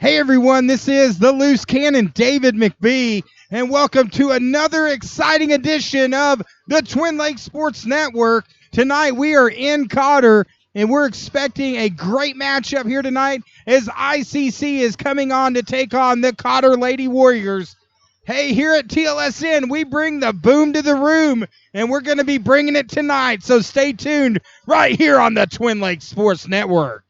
Hey everyone, this is the Loose Cannon, David McBee, and welcome to another exciting edition of the Twin Lakes Sports Network. Tonight we are in Cotter, and we're expecting a great matchup here tonight as ICC is coming on to take on the Cotter Lady Warriors. Hey, here at TLSN, we bring the boom to the room, and we're going to be bringing it tonight, so stay tuned right here on the Twin Lakes Sports Network.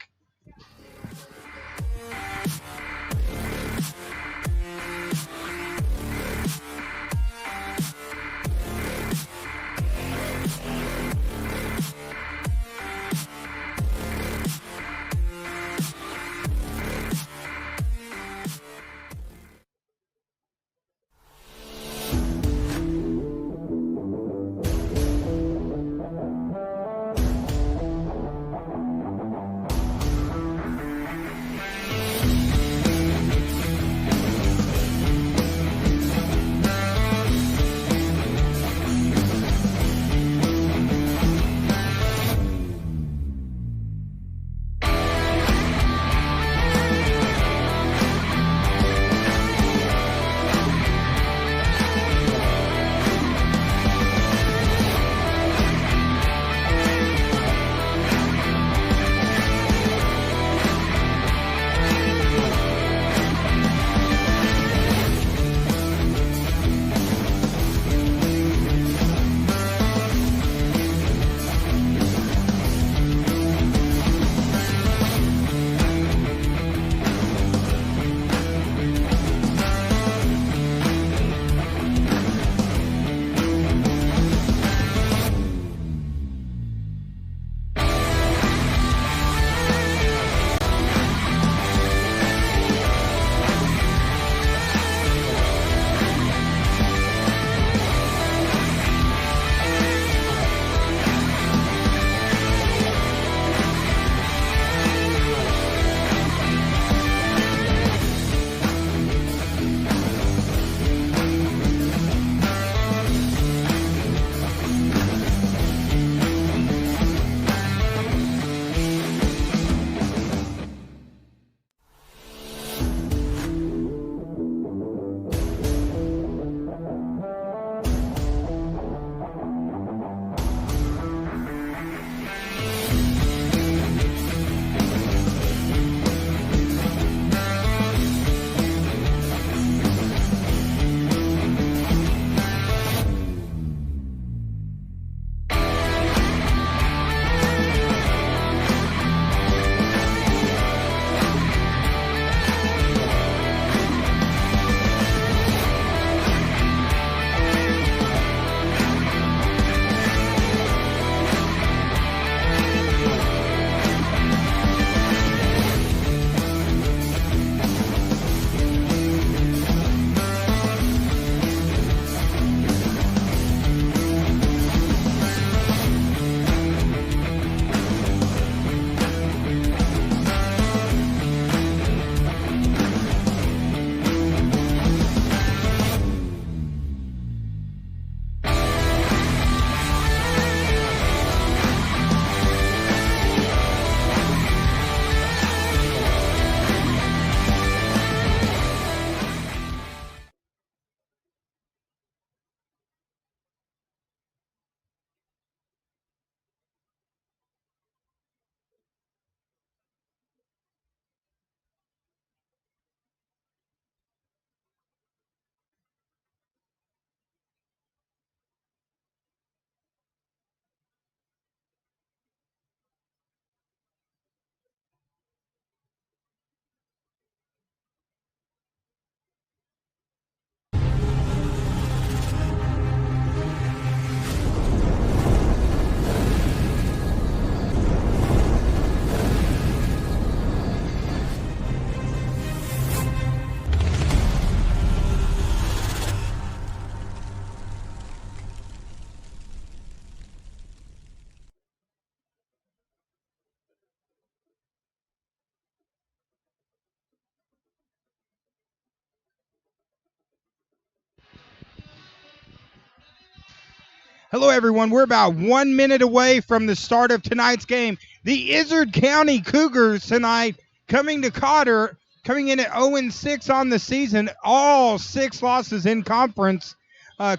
Hello, everyone. We're about 1 minute away from the start of tonight's game. The Izard County Cougars tonight coming to Cotter coming in at 0-6 on the season, all 6 losses in conference.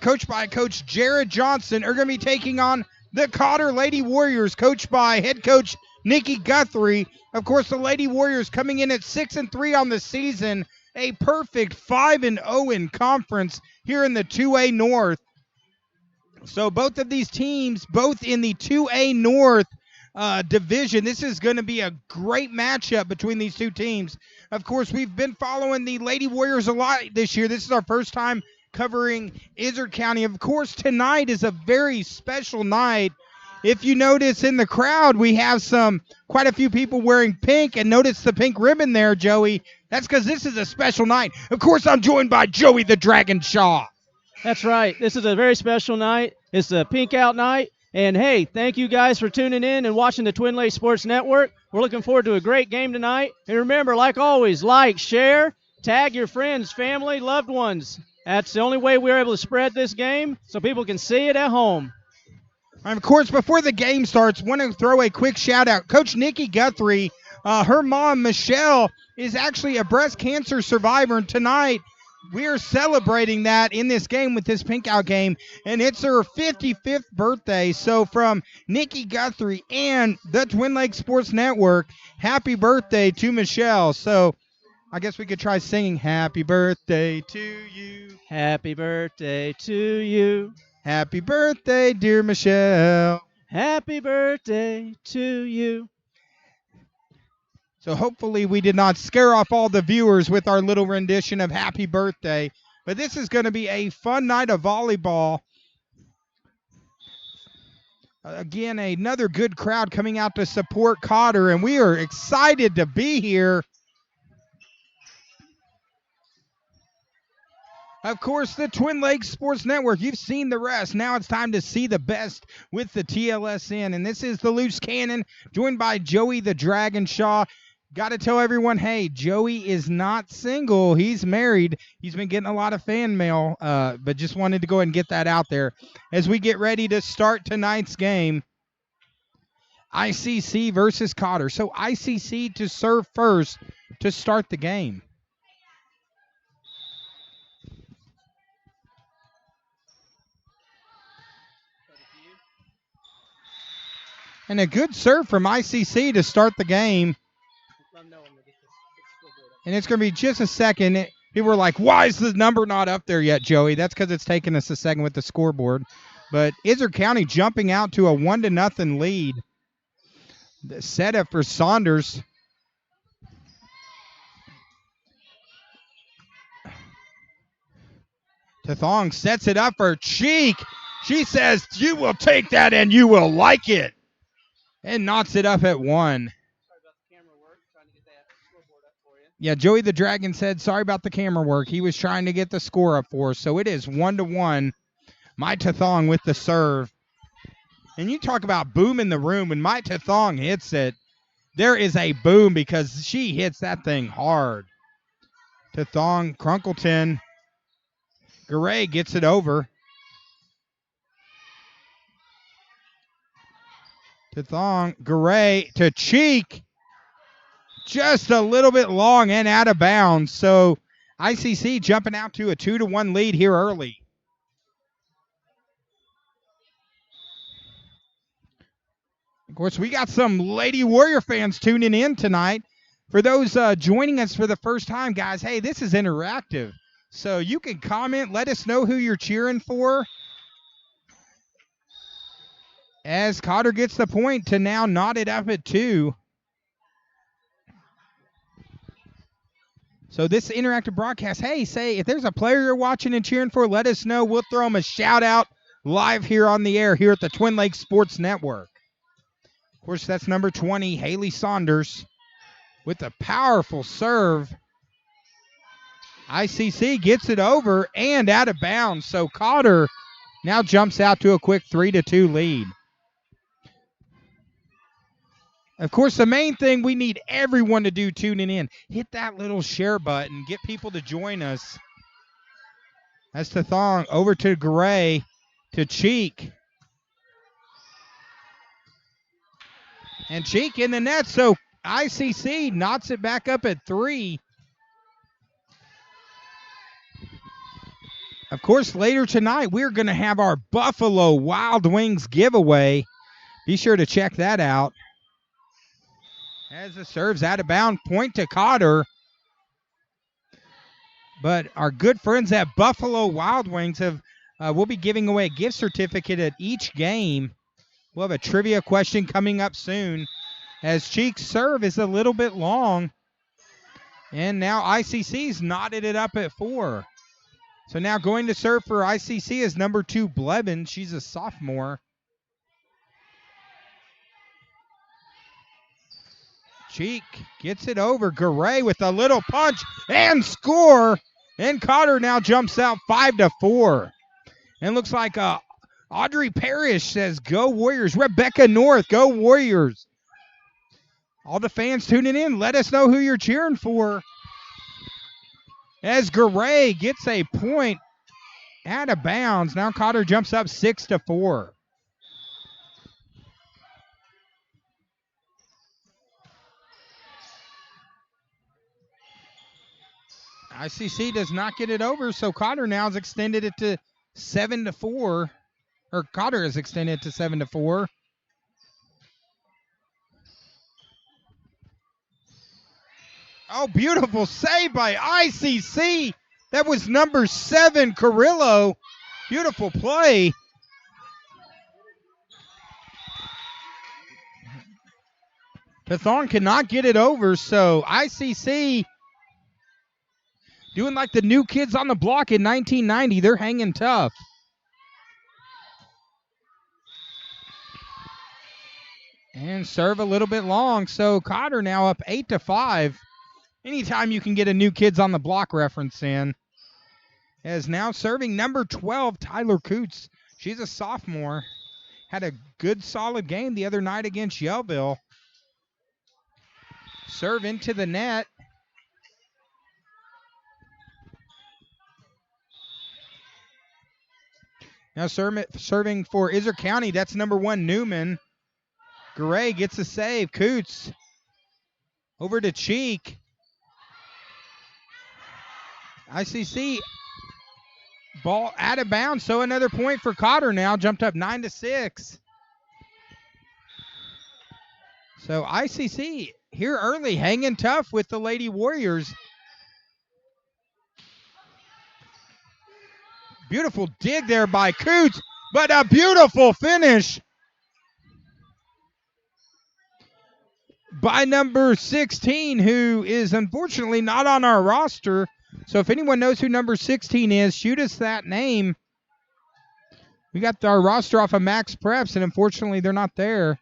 Coached by Coach Jared Johnson, are going to be taking on the Cotter Lady Warriors, coached by head coach Nikki Guthrie. Of course, the Lady Warriors coming in at 6-3 on the season, a perfect 5-0 in conference here in the 2A North. So both of these teams, both in the 2A North division, this is going to be a great matchup between these two teams. Of course, we've been following the Lady Warriors a lot this year. This is our first time covering Izard County. Of course, tonight is a very special night. If you notice in the crowd, we have quite a few people wearing pink, and notice the pink ribbon there, Joey. That's because this is a special night. Of course, I'm joined by Joey the Dragon Shaw. That's right. This is a very special night. It's a pink out night. And, hey, thank you guys for tuning in and watching the Twin Lakes Sports Network. We're looking forward to a great game tonight. And remember, like always, like, share, tag your friends, family, loved ones. That's the only way we're able to spread this game so people can see it at home. And of course, before the game starts, want to throw a quick shout out. Coach Nikki Guthrie, her mom, Michelle, is actually a breast cancer survivor. And tonight, we are celebrating that in this game with this pink out game. And it's her 55th birthday. So from Nikki Guthrie and the Twin Lakes Sports Network, happy birthday to Michelle. So I guess we could try singing happy birthday to you. Happy birthday to you. Happy birthday, dear Michelle. Happy birthday to you. So hopefully we did not scare off all the viewers with our little rendition of happy birthday. But this is going to be a fun night of volleyball. Again, another good crowd coming out to support Cotter, and we are excited to be here. Of course, the Twin Lakes Sports Network. You've seen the rest. Now it's time to see the best with the TLSN. And this is the Loose Cannon, joined by Joey the Dragon Shaw. Got to tell everyone, hey, Joey is not single. He's married. He's been getting a lot of fan mail, but just wanted to go ahead and get that out there as we get ready to start tonight's game. ICC versus Cotter. So ICC to serve first to start the game. And a good serve from ICC to start the game. And it's going to be just a second. People were like, why is the number not up there yet, Joey? That's because it's taking us a second with the scoreboard. But Izard County jumping out to a 1-0 lead. The setup for Saunders. Tathong sets it up for Cheek. She says, you will take that and you will like it. And knocks it up at 1. Yeah, Joey the Dragon said, sorry about the camera work. He was trying to get the score up for us. So it is 1-1. Mai Tathong with the serve. And you talk about boom in the room. When Mai Tathong hits it, there is a boom because she hits that thing hard. Tathong, Crunkleton. Garay gets it over. Tathong, Garay to Cheek. Just a little bit long and out of bounds. So ICC jumping out to a 2-1 lead here early. Of course, we got some Lady Warrior fans tuning in tonight. For those joining us for the first time, guys, hey, this is interactive. So you can comment, let us know who you're cheering for. As Cotter gets the point to now knot it up at 2. So this interactive broadcast, hey, say if there's a player you're watching and cheering for, let us know. We'll throw them a shout out live here on the air here at the Twin Lakes Sports Network. Of course, that's number 20, Haley Saunders, with a powerful serve. ICC gets it over and out of bounds. So Cotter now jumps out to a quick 3-2 lead. Of course, the main thing we need everyone to do tuning in, hit that little share button, get people to join us. That's Tathong over to Garay, to Cheek. And Cheek in the net, so ICC knots it back up at 3. Of course, later tonight, we're going to have our Buffalo Wild Wings giveaway. Be sure to check that out. As the serve's out of bounds, point to Cotter. But our good friends at Buffalo Wild Wings will be giving away a gift certificate at each game. We'll have a trivia question coming up soon. As Cheek's serve is a little bit long. And now ICC's knotted it up at 4. So now going to serve for ICC is number 2, Blevin. She's a sophomore. Cheek gets it over. Garay with a little punch and score. And Cotter now jumps out 5-4. And looks like Audrey Parrish says, go Warriors. Rebecca North, go Warriors. All the fans tuning in, let us know who you're cheering for. As Garay gets a point out of bounds. Now Cotter jumps up 6-4. ICC does not get it over, so Cotter now has extended it to 7-4. Or Cotter has extended it to 7-4. Oh, beautiful save by ICC. That was number 7, Carrillo. Beautiful play. Pathon cannot get it over, so ICC doing like the new kids on the block in 1990. They're hanging tough. And serve a little bit long, so Cotter now up 8-5. Anytime you can get a new kids on the block reference in. As now serving number 12, Tyler Coots. She's a sophomore. Had a good solid game the other night against Yellville. Serve into the net. Now serving for Iser County, that's number 1, Newman. Garay gets a save. Coots over to Cheek. ICC ball out of bounds, so another point for Cotter now. Jumped up 9-6. So ICC here early, hanging tough with the Lady Warriors. Beautiful dig there by Coots, but a beautiful finish by number 16, who is unfortunately not on our roster. So if anyone knows who number 16 is, shoot us that name. We got our roster off of Max Preps, and unfortunately they're not there.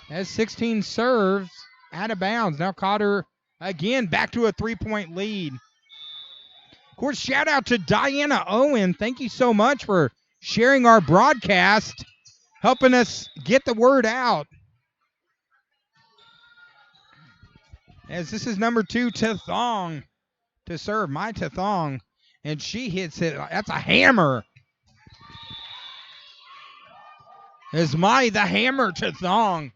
As 16 serves out of bounds. Now Cotter again back to a 3-point lead. Of course, shout out to Diana Owen. Thank you so much for sharing our broadcast, helping us get the word out. As this is number 2, Tathong, to serve. My Tathong. And she hits it. That's a hammer. As the hammer Tathong.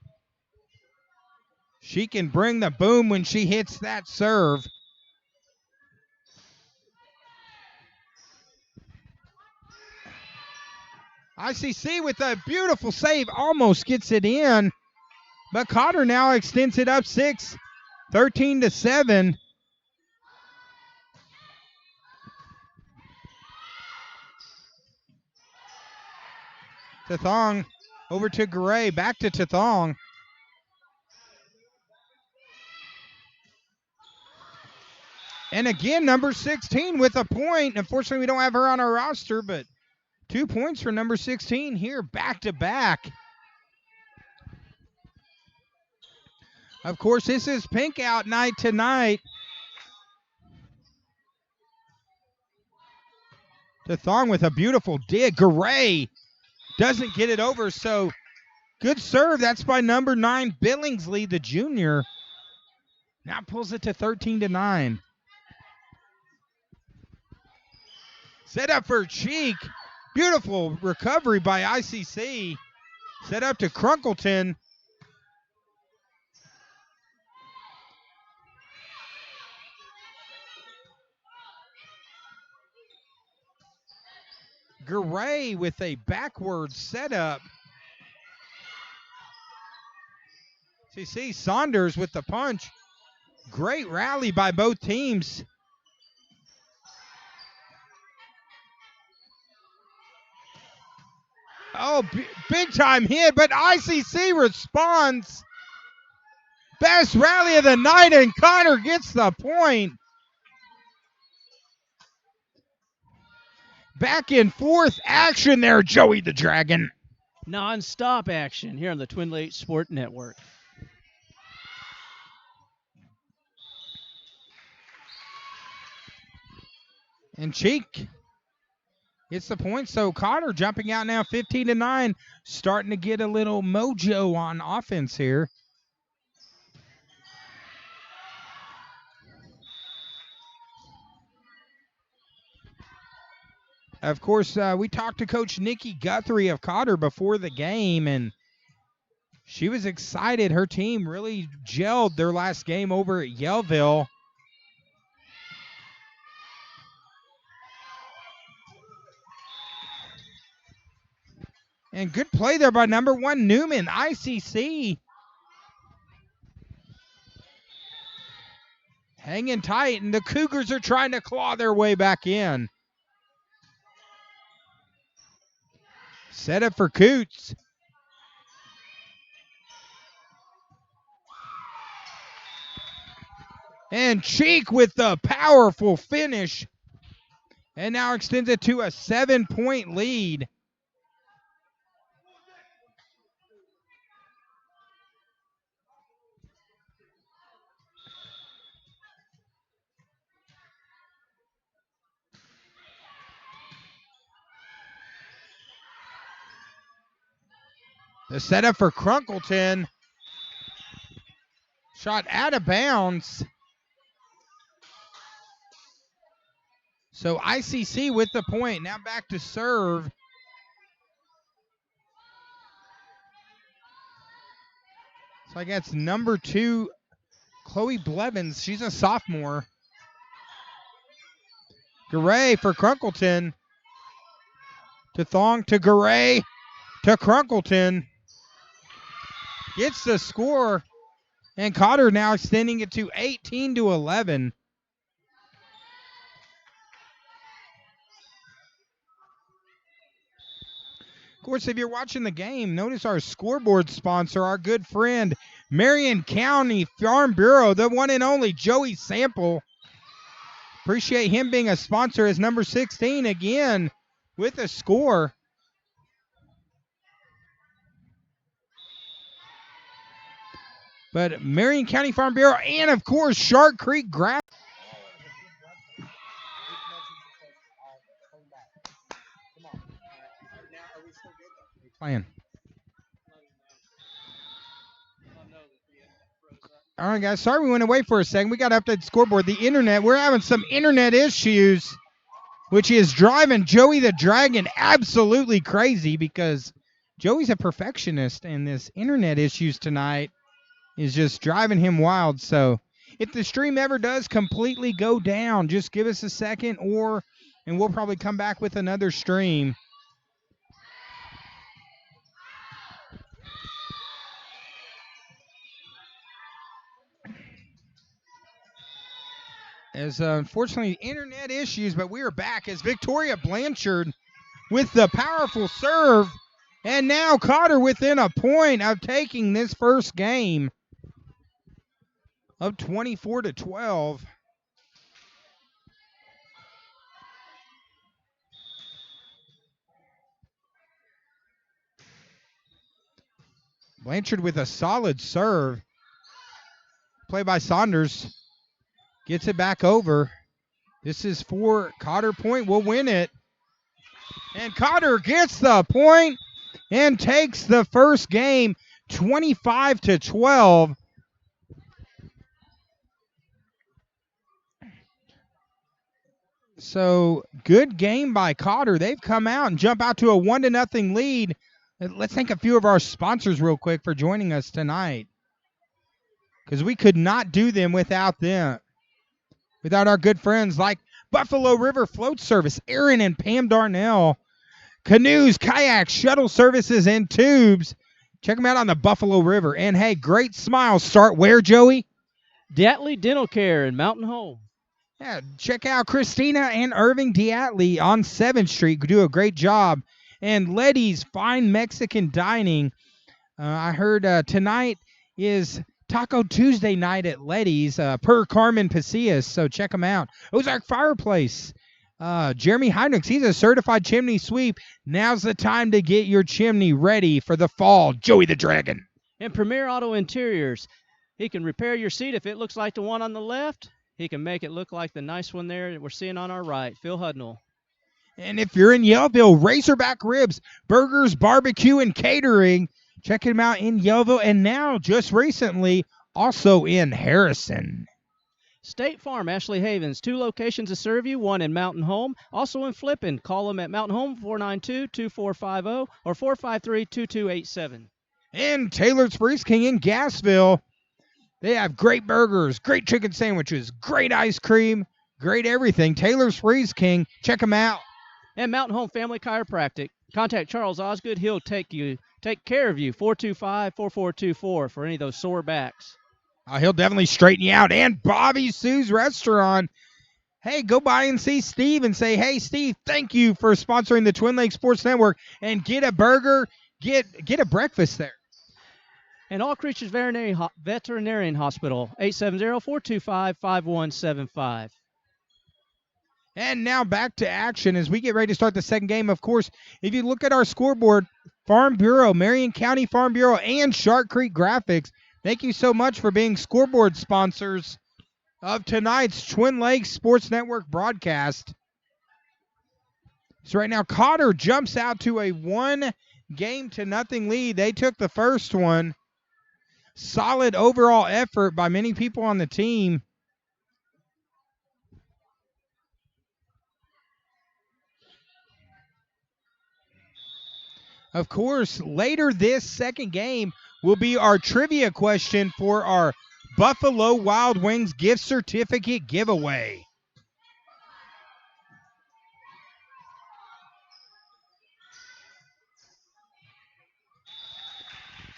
She can bring the boom when she hits that serve. ICC with a beautiful save, almost gets it in. But Cotter now extends it up 6, 13-7. Tathong over to Garay, back to Tathong. And again, number 16 with a point. Unfortunately, we don't have her on our roster, but 2 points for number 16 here, back-to-back. Of course, this is pink out night tonight. Tathong with a beautiful dig. Garay doesn't get it over, so good serve. That's by number 9, Billingsley, the junior. Now pulls it to 13-9. Set up for Cheek. Beautiful recovery by ICC. Set up to Crunkleton. Garay with a backward setup. So you see Saunders with the punch. Great rally by both teams. Oh, big time hit, but ICC responds. Best rally of the night, and Cotter gets the point. Back and forth action there, Joey the Dragon. Non-stop action here on the Twin Lakes Sport Network. And Cheek gets the point. So Cotter jumping out now 15-9, starting to get a little mojo on offense here. Of course, we talked to Coach Nikki Guthrie of Cotter before the game, and she was excited. Her team really gelled their last game over at Yellville. And good play there by number 1 Newman, ICC. Hanging tight, and the Cougars are trying to claw their way back in. Set up for Coots. And Cheek with the powerful finish. And now extends it to a 7-point lead. The setup for Crunkleton. Shot out of bounds. So ICC with the point. Now back to serve. So I guess number 2, Chloe Blevins. She's a sophomore. Garay for Crunkleton. To Thong, to Garay, to Crunkleton. Gets the score. And Cotter now extending it to 18-11. Of course, if you're watching the game, notice our scoreboard sponsor, our good friend, Marion County Farm Bureau, the one and only Joey Sample. Appreciate him being a sponsor as number 16 again with a score. But Marion County Farm Bureau and, of course, Shark Creek Grass. Playing. All right, guys. Sorry we went away for a second. We got to update the scoreboard. The internet. We're having some internet issues, which is driving Joey the Dragon absolutely crazy because Joey's a perfectionist, and this internet issues tonight is just driving him wild. So if the stream ever does completely go down, just give us a second, and we'll probably come back with another stream. As unfortunately internet issues, but we are back as Victoria Blanchard with the powerful serve, and now Cotter within a point of taking this first game of 24-12. Blanchard with a solid serve. Play by Saunders. Gets it back over. This is for Cotter point. Will win it. And Cotter gets the point and takes the first game 25-12. So good game by Cotter. They've come out and jump out to a 1-0 lead. Let's thank a few of our sponsors real quick for joining us tonight, because we could not do them without them. Without our good friends like Buffalo River Float Service, Aaron and Pam Darnell, canoes, kayaks, shuttle services, and tubes. Check them out on the Buffalo River. And hey, great smiles start where, Joey? Diatley Dental Care in Mountain Home. Yeah, check out Christina and Irving Diatley on 7th Street. Do a great job. And Letty's Fine Mexican Dining. I heard tonight is Taco Tuesday night at Letty's per Carmen Pasillas, so check them out. Ozark Fireplace. Jeremy Heinrichs, he's a certified chimney sweep. Now's the time to get your chimney ready for the fall. Joey the Dragon. And Premier Auto Interiors. He can repair your seat if it looks like the one on the left. He can make it look like the nice one there that we're seeing on our right. Phil Hudnall. And if you're in Yellville, Razorback Ribs, Burgers, Barbecue, and Catering. Check him out in Yellville, and now, just recently, also in Harrison. State Farm, Ashley Havens, 2 locations to serve you, one in Mountain Home, also in Flippin. Call them at Mountain Home, 492-2450 or 453-2287. And Taylor's Freeze King in Gassville. They have great burgers, great chicken sandwiches, great ice cream, great everything. Taylor's Freeze King, check them out. And Mountain Home Family Chiropractic. Contact Charles Osgood. He'll take care of you, 425-4424 for any of those sore backs. He'll definitely straighten you out. And Bobby Sue's Restaurant. Hey, go by and see Steve and say, hey, Steve, thank you for sponsoring the Twin Lakes Sports Network. And get a burger, get a breakfast there. And All Creatures Veterinarian Hospital, 870-425-5175. And now back to action as we get ready to start the second game. Of course, if you look at our scoreboard, Farm Bureau, Marion County Farm Bureau, and Shark Creek Graphics, thank you so much for being scoreboard sponsors of tonight's Twin Lakes Sports Network broadcast. So right now, Cotter jumps out to a 1-0 lead. They took the first one. Solid overall effort by many people on the team. Of course, later this second game will be our trivia question for our Buffalo Wild Wings gift certificate giveaway.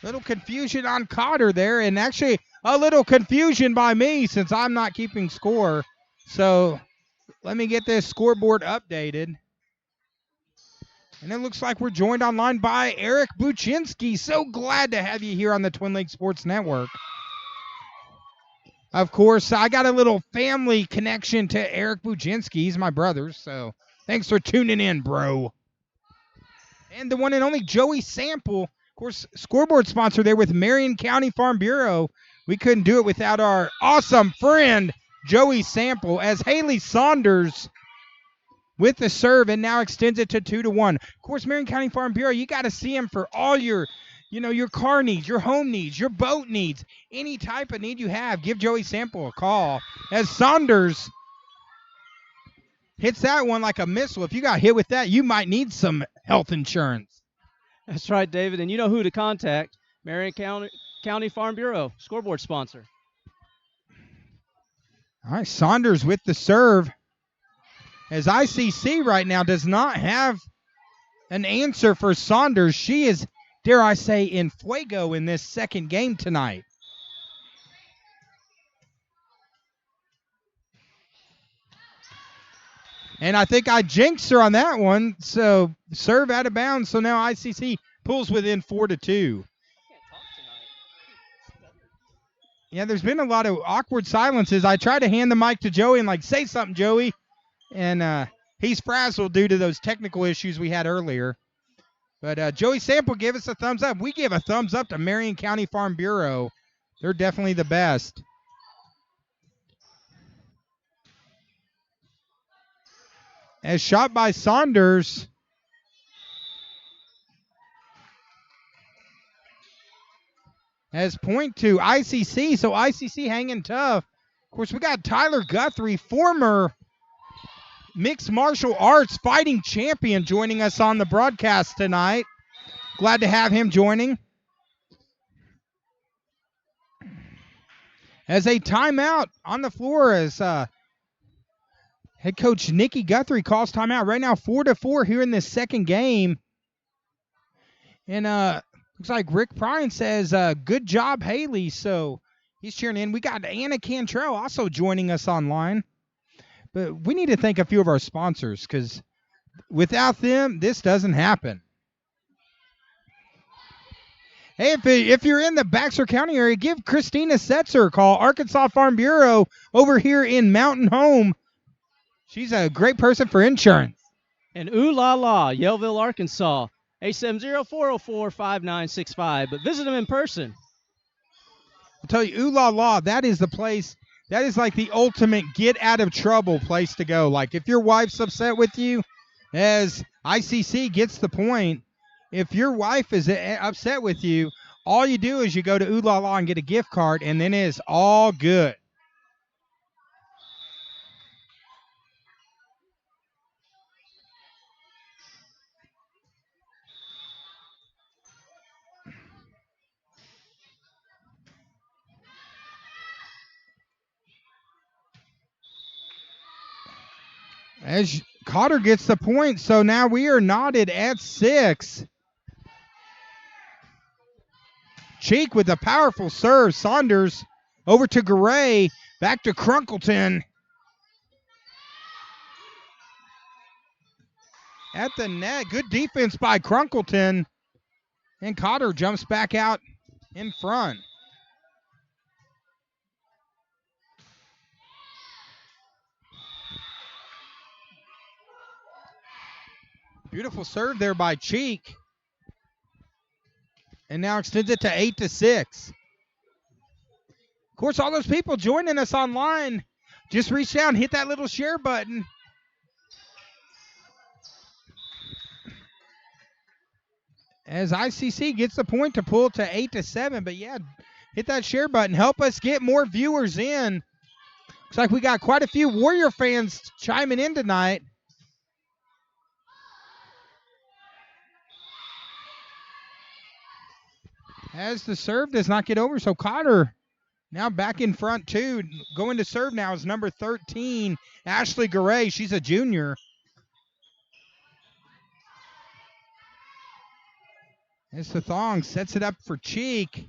Little confusion on Cotter there, and actually a little confusion by me since I'm not keeping score. So let me get this scoreboard updated. And it looks like we're joined online by Eric Buczynski. So glad to have you here on the Twin Lakes Sports Network. Of course, I got a little family connection to Eric Buczynski. He's my brother, so thanks for tuning in, bro. And the one and only Joey Sample, of course, scoreboard sponsor there with Marion County Farm Bureau. We couldn't do it without our awesome friend, Joey Sample, as Haley Saunders with the serve and now extends it to 2-1. Of course, Marion County Farm Bureau, you got to see him for all your car needs, your home needs, your boat needs, any type of need you have. Give Joey Sample a call. As Saunders hits that one like a missile. If you got hit with that, you might need some health insurance. That's right, David. And you know who to contact. Marion County Farm Bureau, scoreboard sponsor. All right, Saunders with the serve. As ICC right now does not have an answer for Saunders. She is, dare I say, in fuego in this second game tonight. And I think I jinxed her on that one. So serve out of bounds. So now ICC pulls within 4-2. Yeah, there's been a lot of awkward silences. I tried to hand the mic to Joey and say something, Joey. And he's frazzled due to those technical issues we had earlier. But Joey Sample gave us a thumbs up. We give a thumbs up to Marion County Farm Bureau. They're definitely the best. As shot by Saunders. As point to ICC. So ICC hanging tough. Of course, we got Tyler Guthrie, former mixed martial arts fighting champion, joining us on the broadcast tonight. Glad to have him joining. As a timeout on the floor as Head coach Nikki Guthrie calls timeout right now, 4-4 here in this second game. And looks like Rick Prine says, good job, Haley. So he's cheering in. We got Anna Cantrell also joining us online. But we need to thank a few of our sponsors because without them, this doesn't happen. Hey, if you're in the Baxter County area, give Christina Setzer a call, Arkansas Farm Bureau over here in Mountain Home. She's a great person for insurance. And Ooh La La, Yellville, Arkansas, 870-404-5965. But visit them in person. I'll tell you, Ooh La La, that is the place. That is like the ultimate get out of trouble place to go. Like if your wife's upset with you, as ICC gets the point, if your wife is upset with you, all you do is you go to Ooh La La and get a gift card, and then it's all good. As Cotter gets the point, so now we are knotted at 6. Cheek with a powerful serve. Saunders over to Garay. Back to Crunkleton. At the net. Good defense by Crunkleton. And Cotter jumps back out in front. Beautiful serve there by Cheek. And now extends it to 8-6. Of course, all those people joining us online, just reach down, hit that little share button. As ICC gets the point to pull to 8-7. But yeah, hit that share button. Help us get more viewers in. Looks like we got quite a few Warrior fans chiming in tonight. As the serve does not get over, so Cotter now back in front too. Going to serve now is number 13, Ashley Garay. She's a junior. As the Thong sets it up for Cheek.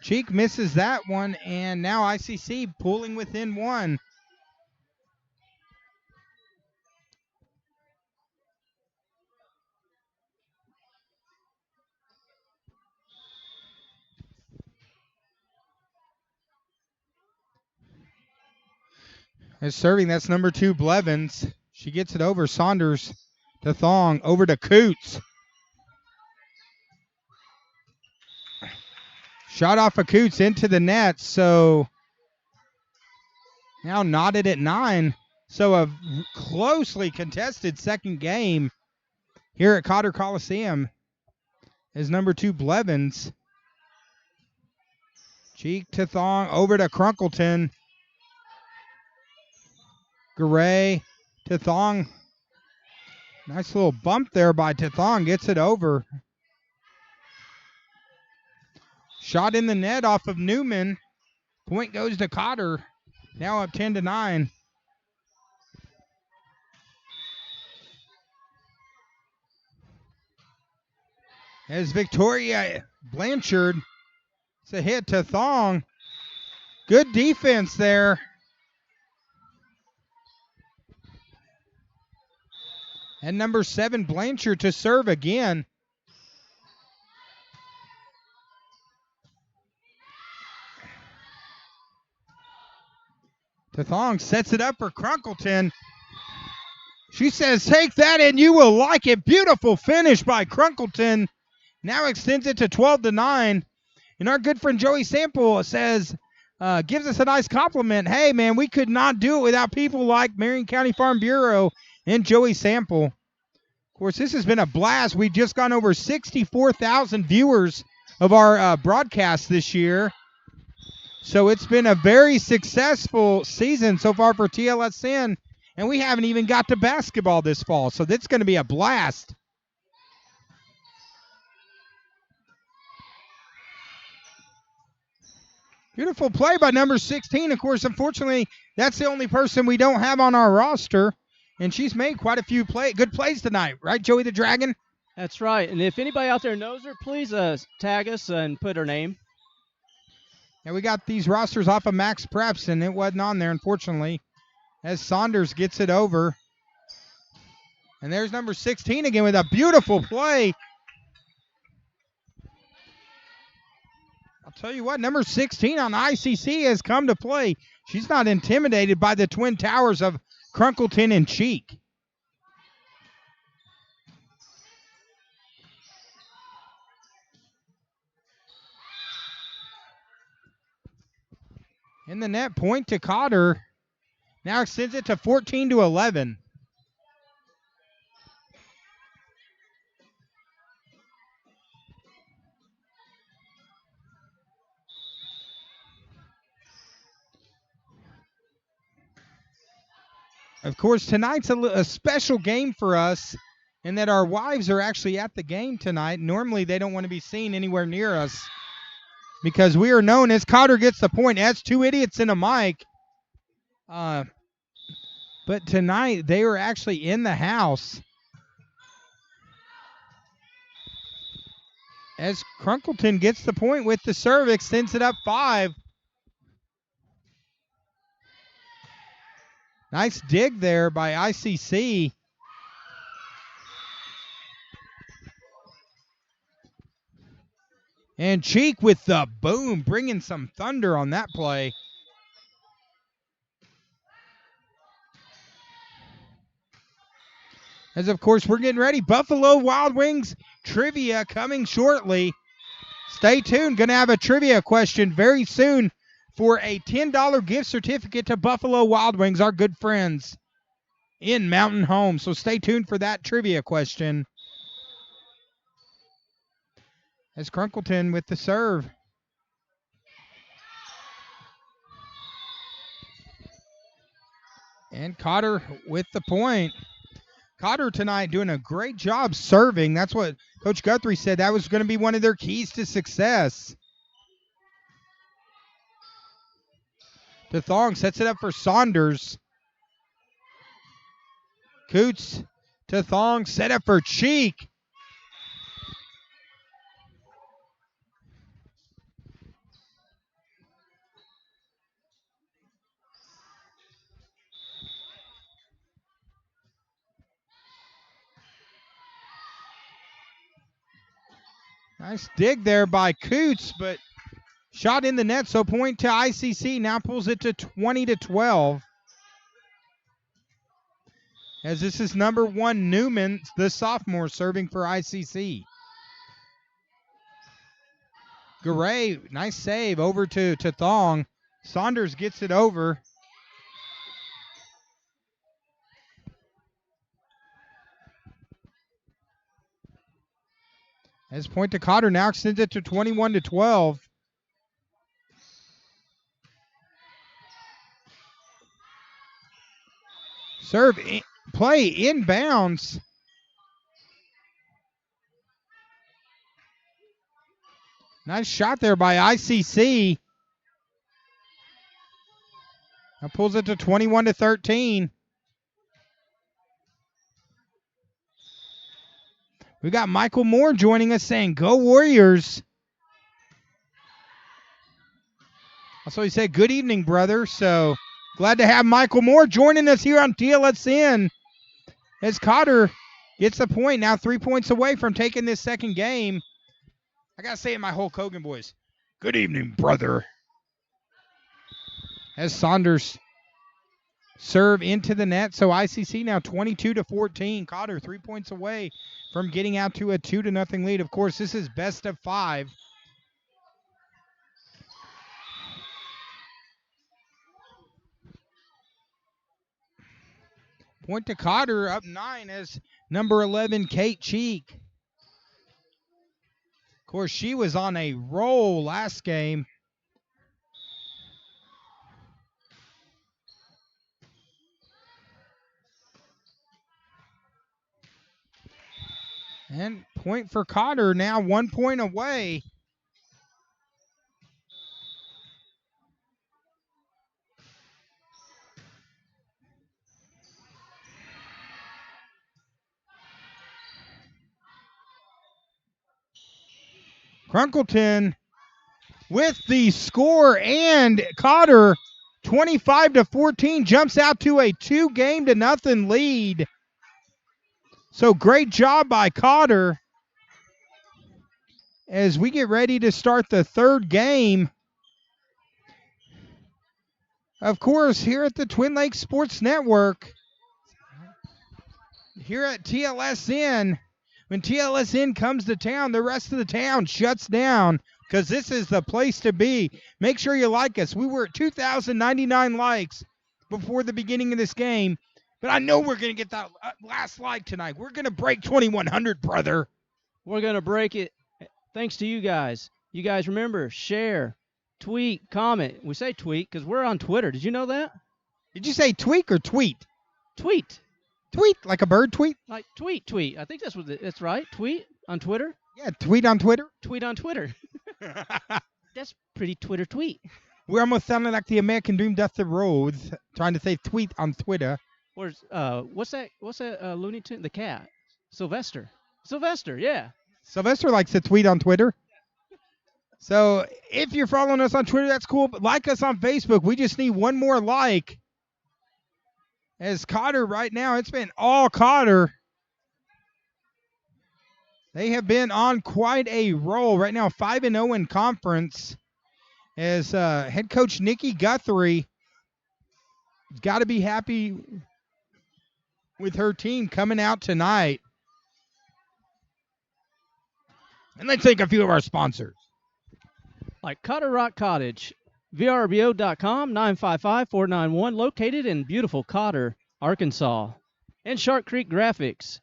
Cheek misses that one, and now ICC pulling within 1. As serving, that's number 2, Blevins. She gets it over. Saunders to Thong. Over to Coots. Shot off of Coots into the net. So now knotted at 9. So a closely contested second game here at Cotter Coliseum is number 2, Blevins. Cheek to Thong. Over to Crunkleton. Garay to Thong. Nice little bump there by Tethong. Gets it over. Shot in the net off of Newman. Point goes to Cotter. Now up 10-9. As Victoria Blanchard. It's a hit to Thong. Good defense there. And number 7, Blanchard to serve again. Tethong sets it up for Crunkleton. She says, take that and you will like it. Beautiful finish by Crunkleton. Now extends it to 12-9. And our good friend Joey Sample says, gives us a nice compliment. Hey, man, we could not do it without people like Marion County Farm Bureau and Joey Sample. Of course, this has been a blast. We've just gone over 64,000 viewers of our broadcast this year. So it's been a very successful season so far for TLSN. And we haven't even got to basketball this fall. So that's going to be a blast. Beautiful play by number 16. Of course, unfortunately, that's the only person we don't have on our roster, and she's made quite a few good plays tonight, right, Joey the Dragon? That's right. And if anybody out there knows her, please tag us and put her name. And we got these rosters off of Max Preps, and it wasn't on there, unfortunately, as Saunders gets it over. And there's number 16 again with a beautiful play. I'll tell you what, number 16 on ICC has come to play. She's not intimidated by the twin towers of Crunkleton and Cheek. In the net, point to Cotter. Now extends it to 14-11. Of course, tonight's a special game for us in that our wives are actually at the game tonight. Normally, they don't want to be seen anywhere near us because we are known as Cotter gets the point. That's two idiots in a mic. But tonight, they were actually in the house as Crunkleton gets the point with the serve, extends it up 5. Nice dig there by ICC. And Cheek with the boom, bringing some thunder on that play. As, of course, we're getting ready. Buffalo Wild Wings trivia coming shortly. Stay tuned. Going to have a trivia question very soon for a $10 gift certificate to Buffalo Wild Wings, our good friends in Mountain Home. So stay tuned for that trivia question. As Crunkleton with the serve. And Cotter with the point. Cotter tonight doing a great job serving. That's what Coach Guthrie said. That was going to be one of their keys to success. DeThong sets it up for Saunders. Coots to Thong, set up for Cheek. Nice dig there by Coots, but shot in the net, so point to ICC. Now pulls it to 20-12. As this is number 1 Newman, the sophomore, serving for ICC. Garay, nice save over to Thong. Saunders gets it over. As point to Cotter now extends it to 21-12. Serve play inbounds. Nice shot there by ICC. Now pulls it to 21-13. We got Michael Moore joining us saying, "Go Warriors." Also, he said, "Good evening, brother." So glad to have Michael Moore joining us here on TLSN. As Cotter gets the point, now 3 points away from taking this second game. I got to say it in my Hulk Hogan voice. "Good evening, brother." As Saunders serve into the net. So ICC now 22-14. Cotter 3 points away from getting out to a 2-0 lead. Of course, this is best of 5. Point to Cotter, up 9 as number 11, Kate Cheek. Of course, she was on a roll last game. And point for Cotter, now 1 point away. Crunkleton with the score, and Cotter 25-14 jumps out to a 2-0 lead. So great job by Cotter as we get ready to start the third game. Of course, here at the Twin Lakes Sports Network, here at TLSN, when TLSN comes to town, the rest of the town shuts down because this is the place to be. Make sure you like us. We were at 2,099 likes before the beginning of this game, but I know we're going to get that last like tonight. We're going to break 2,100, brother. We're going to break it thanks to you guys. You guys remember, share, tweet, comment. We say tweet because we're on Twitter. Did you know that? Did you say tweak or tweet? Tweet. Tweet, like a bird tweet? Like tweet. I think that's right. Tweet on Twitter. Yeah, tweet on Twitter. Tweet on Twitter. That's pretty Twitter tweet. We're almost sounding like the American Dream Dusty Rhodes trying to say tweet on Twitter. Where's what's that Looney Tune? The cat. Sylvester, yeah. Sylvester likes to tweet on Twitter. So if you're following us on Twitter, that's cool. But like us on Facebook. We just need one more like. As Cotter right now, it's been all Cotter. They have been on quite a roll right now, 5-0 in conference. As head coach Nikki Guthrie has got to be happy with her team coming out tonight. And let's take a few of our sponsors. Like Cotter Rock Cottage, VRBO.com, 955-491, located in beautiful Cotter, Arkansas. And Shark Creek Graphics.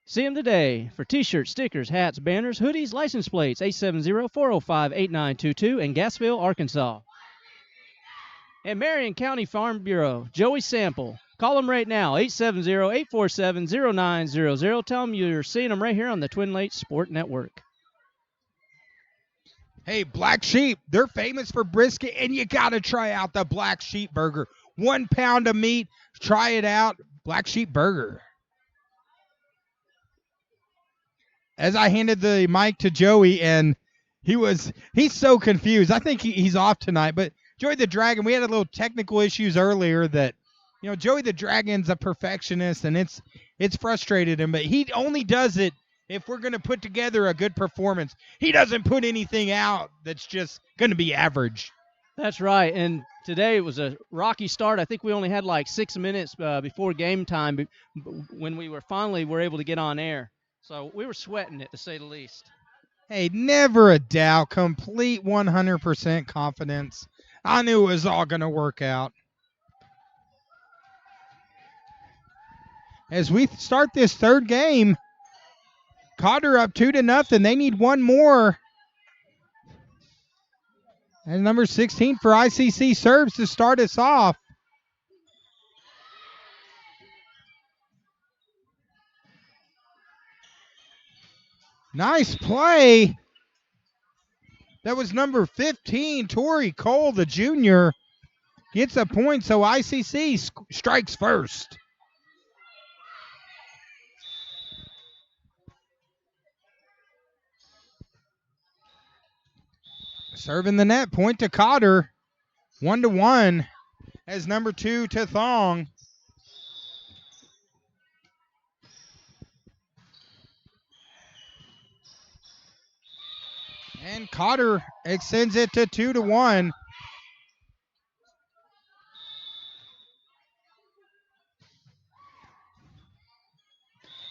See them today for t-shirts, stickers, hats, banners, hoodies, license plates, 870-405-8922 in Gassville, Arkansas. And Marion County Farm Bureau, Joey Sample. Call them right now, 870-847-0900. Tell them you're seeing them right here on the Twin Lakes Sport Network. Hey, Black Sheep, they're famous for brisket, and you got to try out the Black Sheep Burger. 1 pound of meat, try it out, Black Sheep Burger. As I handed the mic to Joey, and he's so confused. I think he's off tonight, but Joey the Dragon, we had a little technical issues earlier that, Joey the Dragon's a perfectionist, and it's frustrated him, but he only does it if we're going to put together a good performance. He doesn't put anything out that's just going to be average. That's right, and today it was a rocky start. I think we only had like 6 minutes before game time when we were able to get on air. So we were sweating it, to say the least. Hey, never a doubt. Complete 100% confidence. I knew it was all going to work out. As we start this third game, Cotter up 2-0. They need one more. And number 16 for ICC serves to start us off. Nice play. That was number 15, Tori Cole, the junior, gets a point, so ICC strikes first. Serving the net, point to Cotter, 1-1, as number 2 to Thong. And Cotter extends it to 2-1.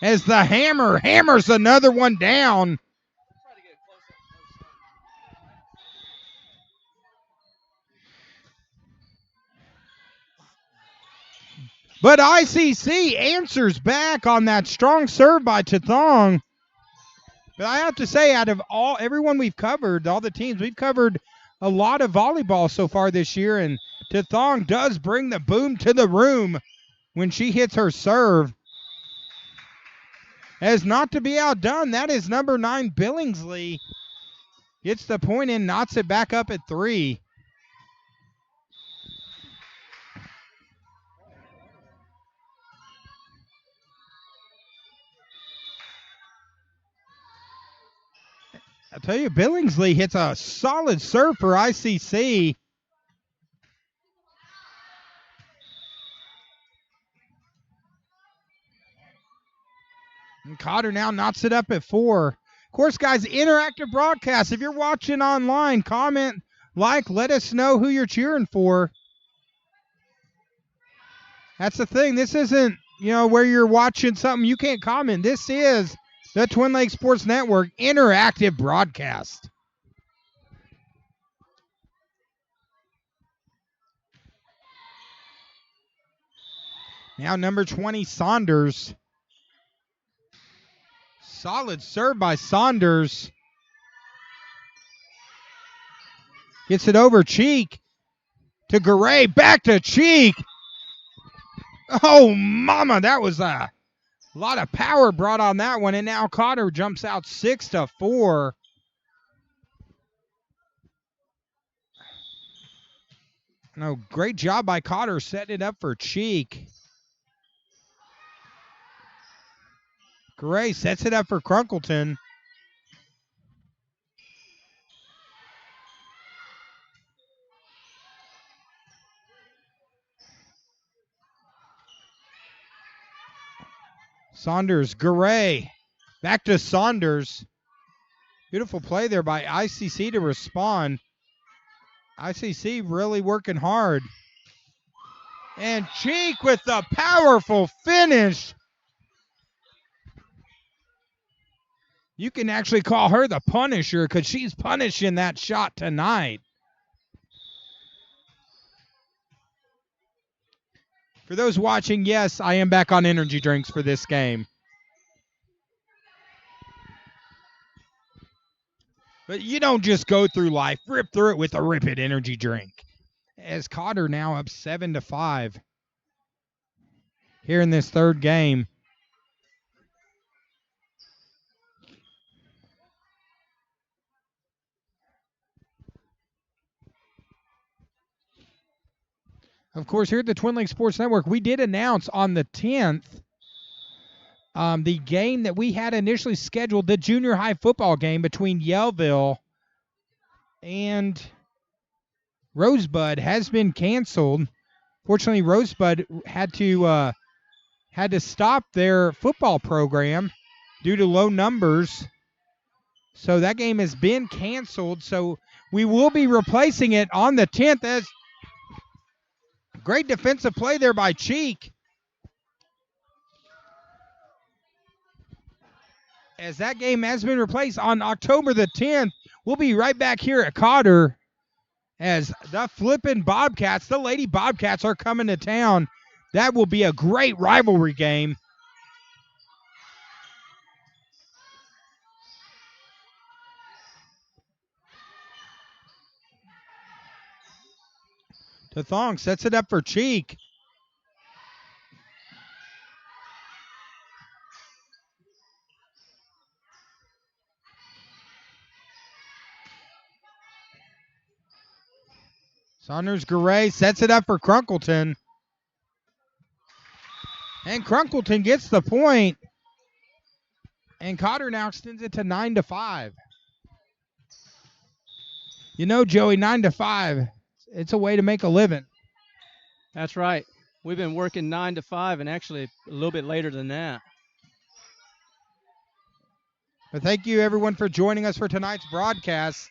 As the hammers another one down. But ICC answers back on that strong serve by Tathong. But I have to say, out of everyone we've covered, all the teams, we've covered a lot of volleyball so far this year, and Tathong does bring the boom to the room when she hits her serve. As not to be outdone, that is number 9, Billingsley. Gets the point in, knots it back up at 3. I tell you, Billingsley hits a solid serve for ICC. And Cotter now knots it up at 4. Of course, guys, interactive broadcast. If you're watching online, comment, like, let us know who you're cheering for. That's the thing. This isn't, where you're watching something you can't comment. This is the Twin Lakes Sports Network interactive broadcast. Now number 20, Saunders. Solid serve by Saunders. Gets it over Cheek to Garay. Back to Cheek. Oh, mama, that was a lot of power brought on that one. And now Cotter jumps out 6-4. No, great job by Cotter setting it up for Cheek. Garay sets it up for Crunkleton. Saunders, Garay, back to Saunders. Beautiful play there by ICC to respond. ICC really working hard. And Cheek with the powerful finish. You can actually call her the Punisher because she's punishing that shot tonight. For those watching, yes, I am back on energy drinks for this game. But you don't just go through life, rip through it with a Rip It energy drink. As Cotter now up 7-5 here in this third game. Of course, here at the Twin Lakes Sports Network, we did announce on the 10th the game that we had initially scheduled, the junior high football game between Yellville and Rosebud, has been canceled. Fortunately, Rosebud had to stop their football program due to low numbers. So that game has been canceled. So we will be replacing it on the 10th. As great defensive play there by Cheek. As that game has been replaced on October the 10th. We'll be right back here at Cotter as the flippin' Bobcats, the Lady Bobcats, are coming to town. That will be a great rivalry game. Tathong sets it up for Cheek. Saunders Garay sets it up for Crunkleton. And Crunkleton gets the point. And Cotter now extends it to 9-5. You know, Joey, 9-5, it's a way to make a living. That's right. We've been working 9 to 5 and actually a little bit later than that. But thank you, everyone, for joining us for tonight's broadcast.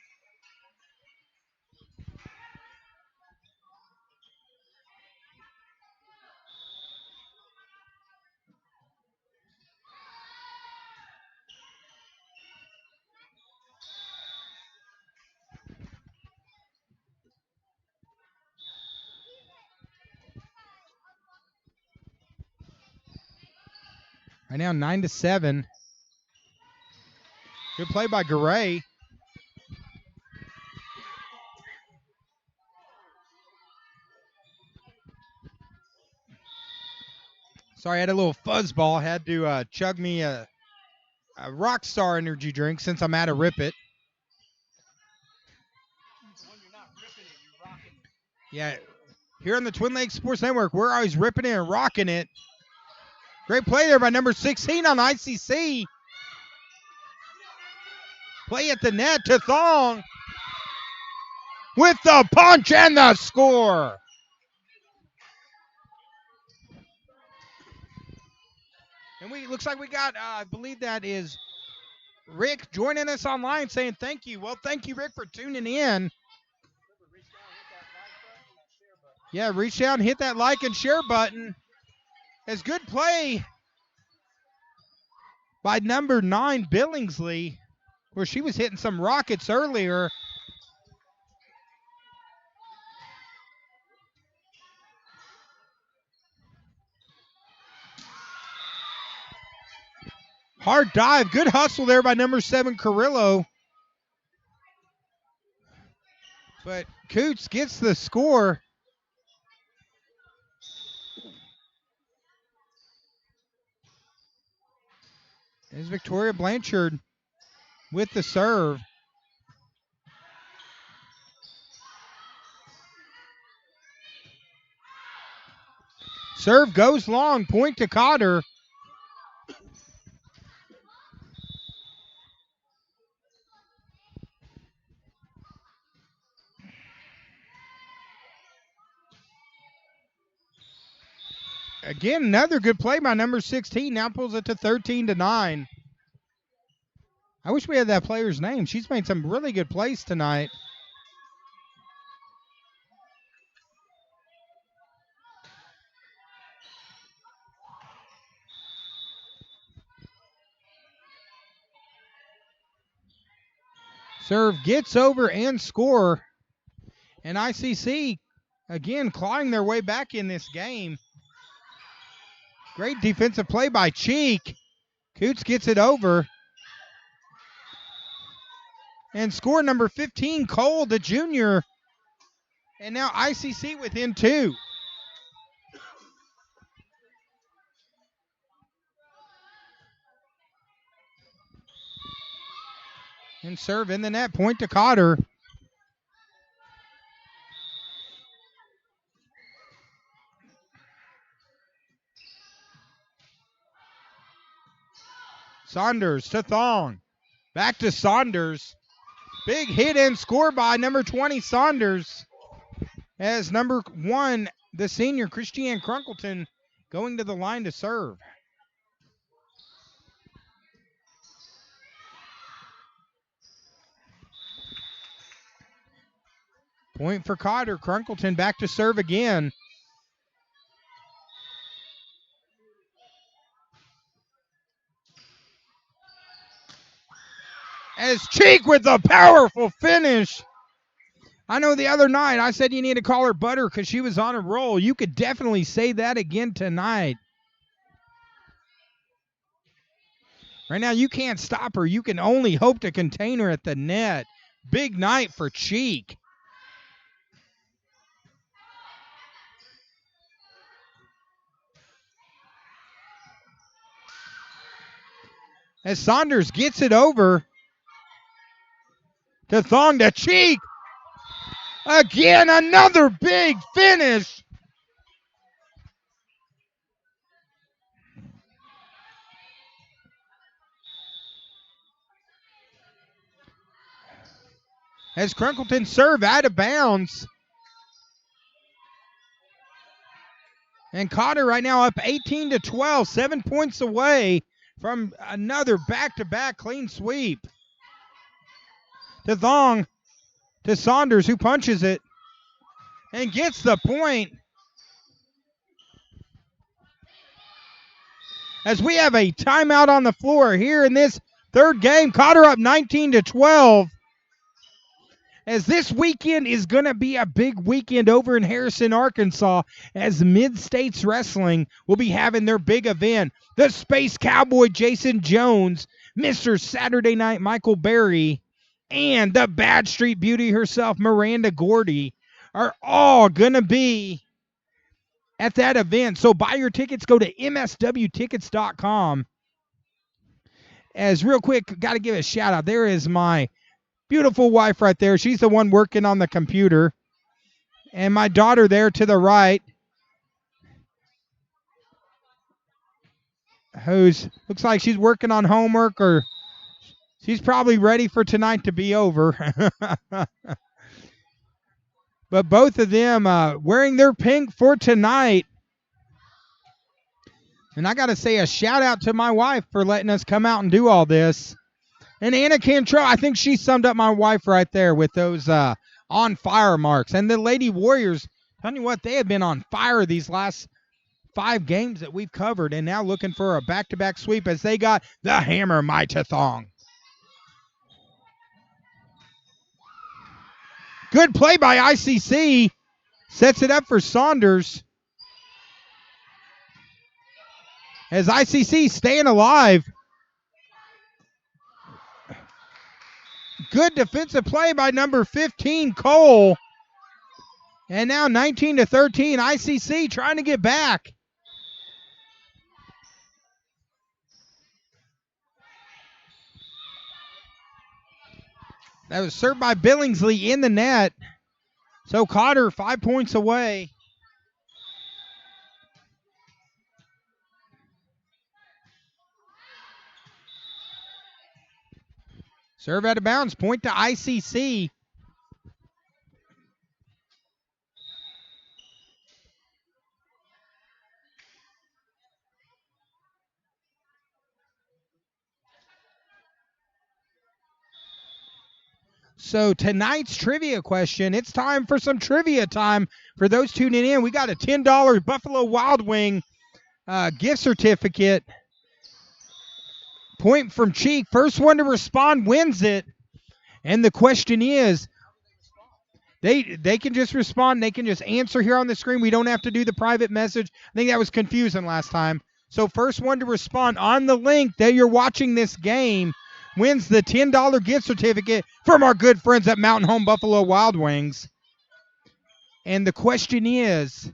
Right now, 9-7. Good play by Garay. Sorry, I had a little fuzzball. Had to chug me a Rockstar energy drink since I'm out of Rip It. When you're not ripping it, you're rocking it. Yeah, here on the Twin Lakes Sports Network, we're always ripping it and rocking it. Great play there by number 16 on ICC. Play at the net to Thong with the punch and the score. And looks like we got, I believe that is Rick joining us online saying thank you. Well, thank you, Rick, for tuning in. Yeah, reach down, hit that like and share button. As good play by number 9, Billingsley, where she was hitting some rockets earlier. Hard dive. Good hustle there by number 7, Carrillo. But Coots gets the score. Is Victoria Blanchard with the serve. Serve goes long. Point to Cotter. Again, another good play by number 16. Now pulls it to 13-9. I wish we had that player's name. She's made some really good plays tonight. Serve gets over and score. And ICC, again, clawing their way back in this game. Great defensive play by Cheek. Coots gets it over. And score number 15, Cole, the junior. And now ICC within 2. And serve in the net. Point to Cotter. Saunders to Thong. Back to Saunders. Big hit and score by number 20, Saunders. As number 1, the senior, Christiane Crunkleton, going to the line to serve. Point for Cotter. Crunkleton back to serve again. As Cheek with a powerful finish. I know the other night I said you need to call her Butter because she was on a roll. You could definitely say that again tonight. Right now you can't stop her. You can only hope to contain her at the net. Big night for Cheek. As Saunders gets it over to Thong to Cheek. Again, another big finish. As Crunkleton serve out of bounds. And Cotter right now up 18-12, 7 points away from another back-to-back clean sweep. To Thong, to Saunders, who punches it and gets the point. As we have a timeout on the floor here in this third game, Cotter up 19-12. As this weekend is going to be a big weekend over in Harrison, Arkansas, as Mid-States Wrestling will be having their big event. The Space Cowboy Jason Jones, Mr. Saturday Night Michael Berry, and the Bad Street Beauty herself, Miranda Gordy, are all going to be at that event. So buy your tickets. Go to mswtickets.com. As real quick, got to give a shout out. There is my beautiful wife right there. She's the one working on the computer. And my daughter there to the right, who's looks like she's working on homework, or She's probably ready for tonight to be over. But both of them wearing their pink for tonight. And I got to say a shout out to my wife for letting us come out and do all this. And Anna Cantrell, I think she summed up my wife right there with those on fire marks. And the Lady Warriors, tell you what, they have been on fire these last 5 games that we've covered, and now looking for a back-to-back sweep as they got the Hammer Maitathong. Good play by ICC. Sets it up for Saunders. As ICC staying alive. Good defensive play by number 15, Cole. And now 19-13, ICC trying to get back. That was served by Billingsley in the net. So Cotter 5 points away. Serve out of bounds, point to ICC. So tonight's trivia question, it's time for some trivia time for those tuning in. We got a $10 Buffalo Wild Wing gift certificate. Point from Cheek. First one to respond wins it. And the question is, they can just respond. They can just answer here on the screen. We don't have to do the private message. I think that was confusing last time. So first one to respond on the link that you're watching this game wins the $10 gift certificate from our good friends at Mountain Home Buffalo Wild Wings. And the question is,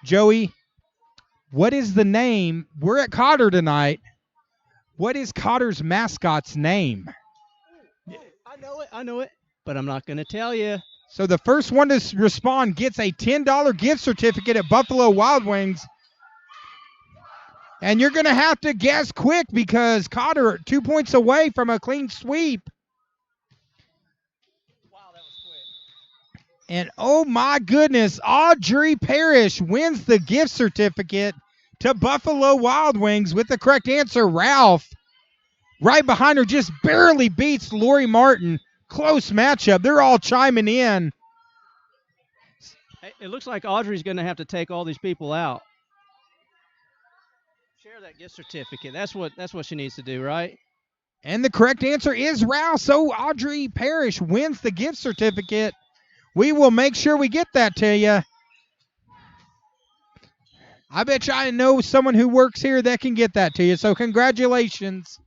Joey, what is the name? We're at Cotter tonight. What is Cotter's mascot's name? I know it, but I'm not going to tell you. So the first one to respond gets a $10 gift certificate at Buffalo Wild Wings. And you're going to have to guess quick because Cotter 2 points away from a clean sweep. Wow, that was quick. And oh my goodness, Audrey Parrish wins the gift certificate to Buffalo Wild Wings with the correct answer. Ralph, right behind her, just barely beats Lori Martin. Close matchup. They're all chiming in. It looks like Audrey's going to have to take all these people out. Share that gift certificate. That's what she needs to do, right? And the correct answer is Ralph. So Audrey Parrish wins the gift certificate. We will make sure we get that to you. I bet you I know someone who works here that can get that to you. So congratulations.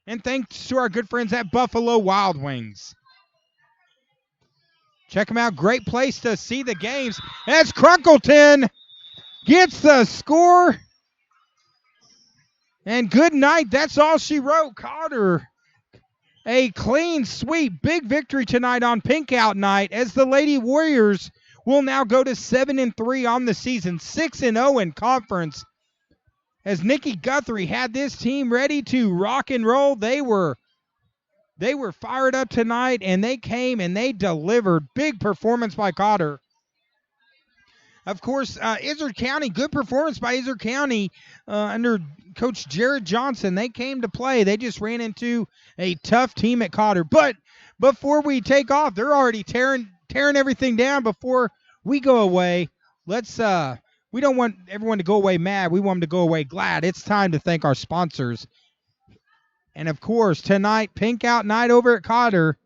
And thanks to our good friends at Buffalo Wild Wings. Check them out. Great place to see the games. As Crunkleton gets the score. And good night. That's all she wrote. Cotter, a clean sweep. Big victory tonight on Pink Out Night as the Lady Warriors will now go to 7-3 on the season, 6-0 in conference. As Nikki Guthrie had this team ready to rock and roll, they were fired up tonight, and they came and they delivered. Big performance by Cotter. Of course, Izard County, good performance by Izard County under Coach Jared Johnson. They came to play. They just ran into a tough team at Cotter. But before we take off, they're already tearing everything down before we go away. We don't want everyone to go away mad. We want them to go away glad. It's time to thank our sponsors. And, of course, tonight, Pink Out Night over at Cotter.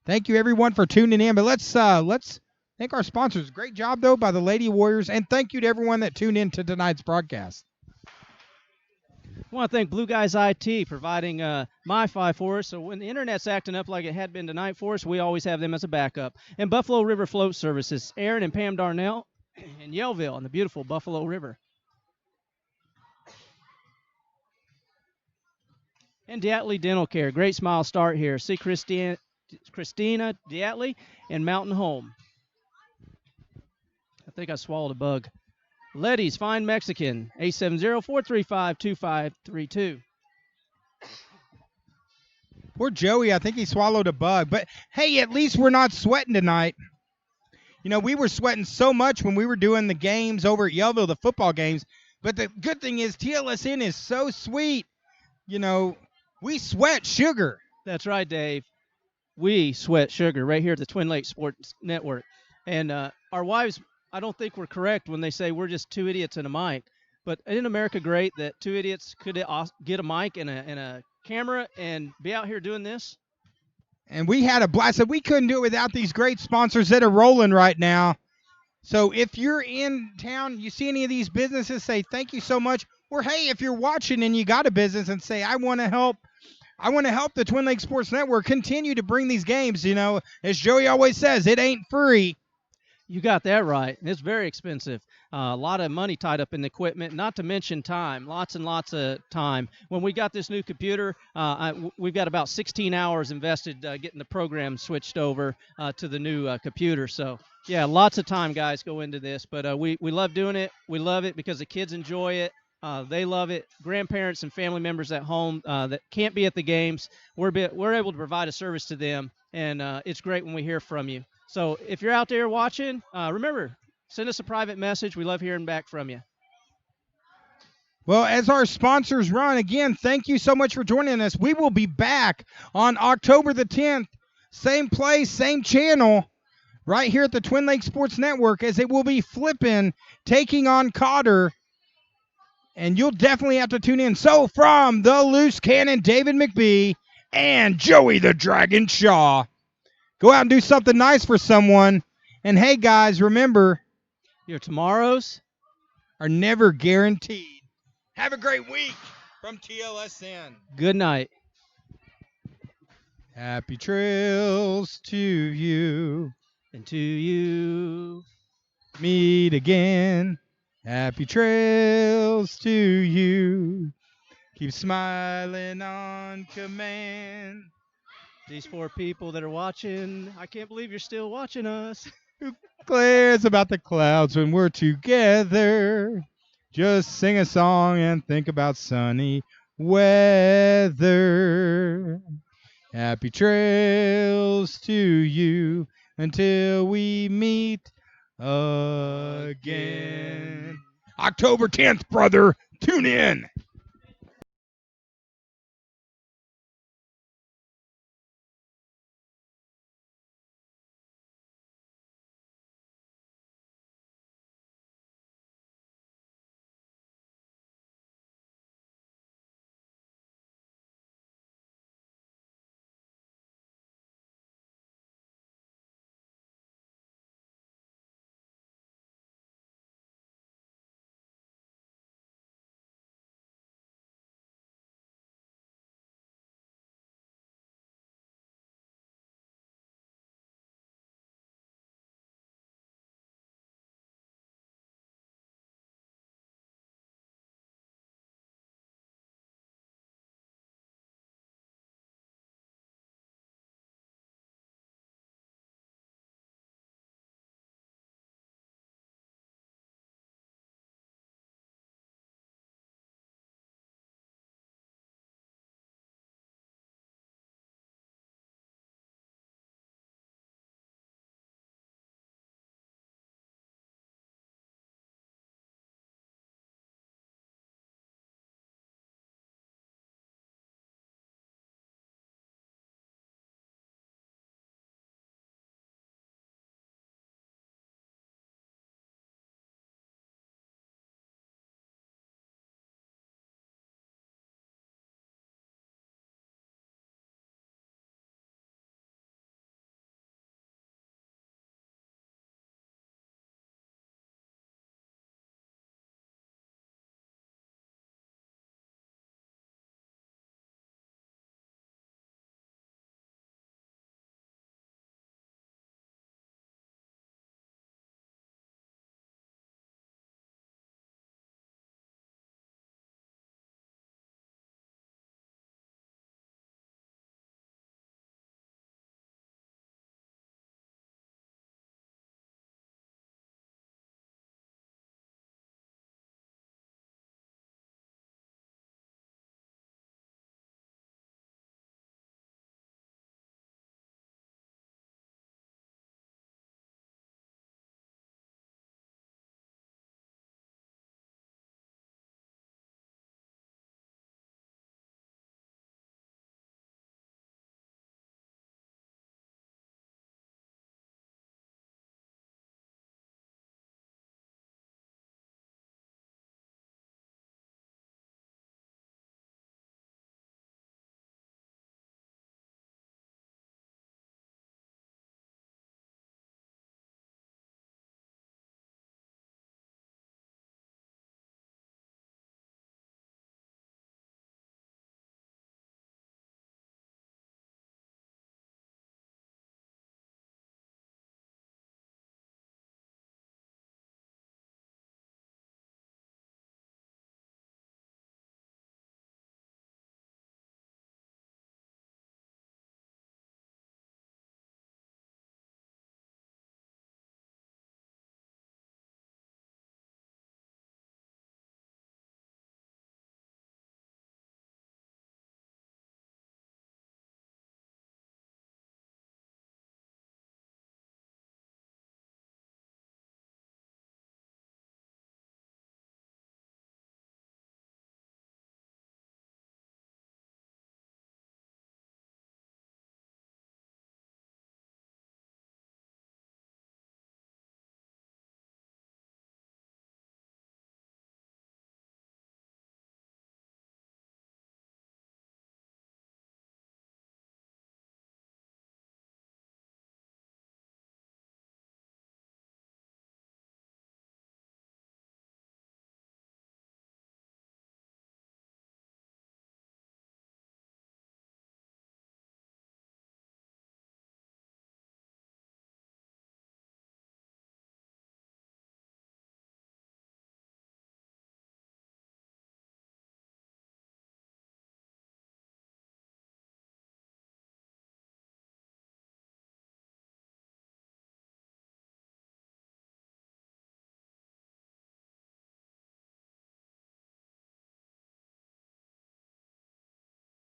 Thank you, everyone, for tuning in. But let's thank our sponsors. Great job, though, by the Lady Warriors. And thank you to everyone that tuned in to tonight's broadcast. I want to thank Blue Guys IT providing MiFi for us. So when the internet's acting up like it had been tonight for us, we always have them as a backup. And Buffalo River Float Services, Aaron and Pam Darnell in Yellville on the beautiful Buffalo River. And Diatley Dental Care. Great smile start here. See Christina Diatley and Mountain Home. I think I swallowed a bug. Letty's Fine Mexican, 870-435-2532. Poor Joey, I think he swallowed a bug. But hey, at least we're not sweating tonight. You know, we were sweating so much when we were doing the games over at Yellville, the football games. But the good thing is TLSN is so sweet. You know, we sweat sugar. That's right, Dave. We sweat sugar right here at the Twin Lakes Sports Network. And our wives, I don't think we're correct when they say we're just two idiots and a mic. But isn't America great that two idiots could get a mic and a camera and be out here doing this? And we had a blast. And we couldn't do it without these great sponsors that are rolling right now. So if you're in town, you see any of these businesses, say thank you so much. Or hey, if you're watching and you got a business and say, I want to help the Twin Lakes Sports Network continue to bring these games. You know, as Joey always says, it ain't free. You got that right. It's very expensive. A lot of money tied up in the equipment, not to mention time, lots and lots of time. When we got this new computer, we've got about 16 hours invested getting the program switched over to the new computer. So, yeah, lots of time, guys, go into this. But we love doing it. We love it because the kids enjoy it. They love it. Grandparents and family members at home that can't be at the games, we're able to provide a service to them, and it's great when we hear from you. So if you're out there watching, remember, send us a private message. We love hearing back from you. Well, as our sponsors run, again, thank you so much for joining us. We will be back on October the 10th, same place, same channel, right here at the Twin Lakes Sports Network, as it will be flipping, taking on Cotter. And you'll definitely have to tune in. So from the Loose Cannon, David McBee, and Joey the Dragon Shaw, go out and do something nice for someone. And hey, guys, remember, your tomorrows are never guaranteed. Have a great week from TLSN. Good night. Happy trails to you. And to you. Meet again. Happy trails to you. Keep smiling on command. These 4 people that are watching, I can't believe you're still watching us. Who cares about the clouds when we're together? Just sing a song and think about sunny weather. Happy trails to you until we meet again. October 10th, brother. Tune in.